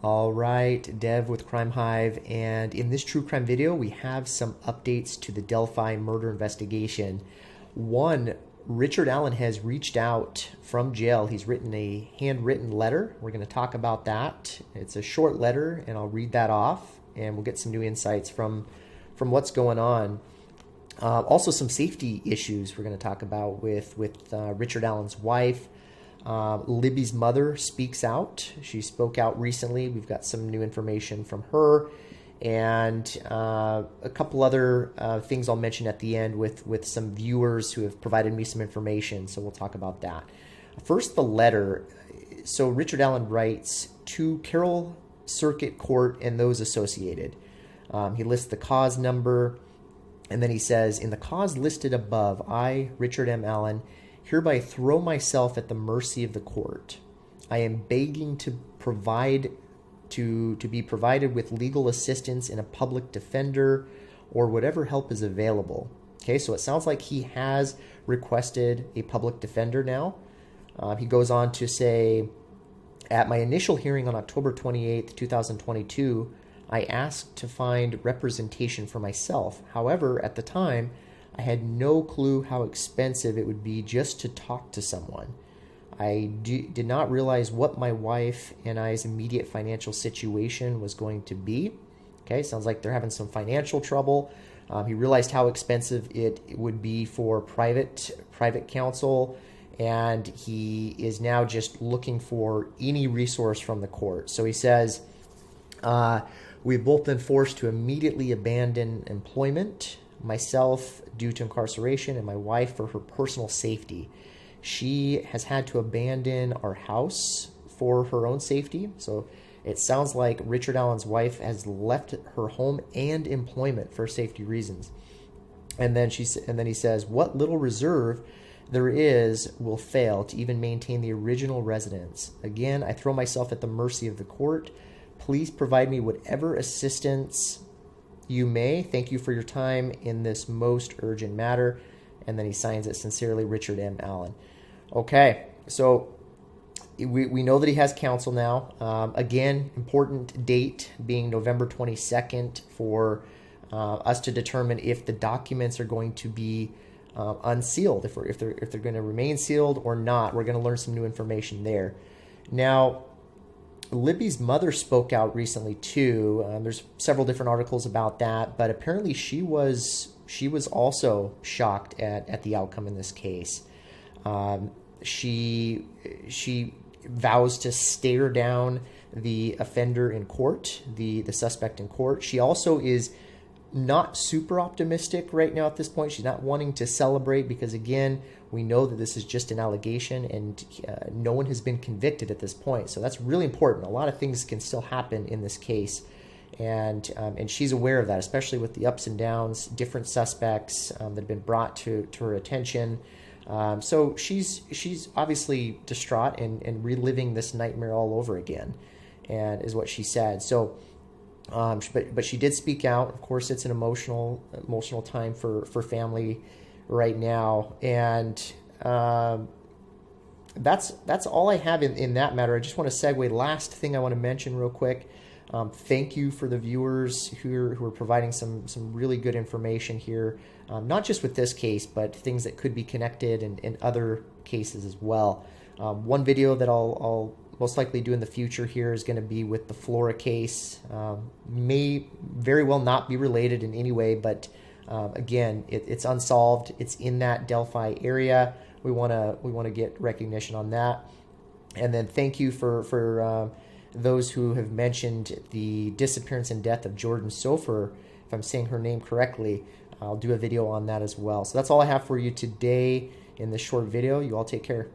All right, Dev with Crime Hive, and in this true crime video, we have some updates to the Delphi murder investigation. One, Richard Allen has reached out from jail. He's written a handwritten letter. We're going to talk about that. It's a short letter, and I'll read that off, and we'll get some new insights from what's going on. Also, some safety issues we're going to talk about with Richard Allen's wife. Libby's mother speaks out. She spoke out recently. We've got some new information from her, and a couple other things I'll mention at the end with some viewers who have provided me some information. So we'll talk about that. First, the letter. So Richard Allen writes to Carroll Circuit Court and those associated. He lists the cause number, and then he says, in the cause listed above, I, Richard M. Allen, hereby throw myself at the mercy of the court. I am begging to be provided with legal assistance in a public defender or whatever help is available. Okay, so it sounds like he has requested a public defender now. He goes on to say, at my initial hearing on October 28th, 2022, I asked to find representation for myself. However, at the time, I had no clue how expensive it would be just to talk to someone. I did not realize what my wife and I's immediate financial situation was going to be. Okay, sounds like they're having some financial trouble. He realized how expensive it would be for private counsel, and he is now just looking for any resource from the court. So he says, we've both been forced to immediately abandon employment, myself due to incarceration and my wife for her personal safety. She has had to abandon our house for her own safety. So it sounds like Richard Allen's wife has left her home and employment for safety reasons. And then he says, what little reserve there is will fail to even maintain the original residence. Again, I throw myself at the mercy of the court. Please provide me whatever assistance you may. Thank you for your time in this most urgent matter. And then he signs it, sincerely, Richard M. Allen. Okay, so we know that he has counsel now. Again, important date being November 22nd for us to determine if the documents are going to be unsealed, if they're going to remain sealed or not. We're going to learn some new information there. Now, Libby's mother spoke out recently too. There's several different articles about that, but apparently she was also shocked at the outcome in this case. She vows to stare down the offender in court, the suspect in court. She also is not super optimistic right now at this point. She's not wanting to celebrate because, again, we know that this is just an allegation and no one has been convicted at this point. So that's really important. A lot of things can still happen in this case. And she's aware of that, especially with the ups and downs, different suspects that have been brought to her attention. So she's obviously distraught and reliving this nightmare all over again, and is what she said. So, but she did speak out. Of course, it's an emotional time for family right now, and that's all I have in that matter. I just want to segue. Last thing I want to mention real quick. Thank you for the viewers who are providing some really good information here, not just with this case, but things that could be connected and other cases as well. One video that I'll most likely do in the future here is going to be with the Flora case. May very well not be related in any way, but again, it's unsolved. It's in that Delphi area. We want to get recognition on that. And then thank you for those who have mentioned the disappearance and death of Jordan Sofer. If I'm saying her name correctly, I'll do a video on that as well. So that's all I have for you today in this short video. You all take care.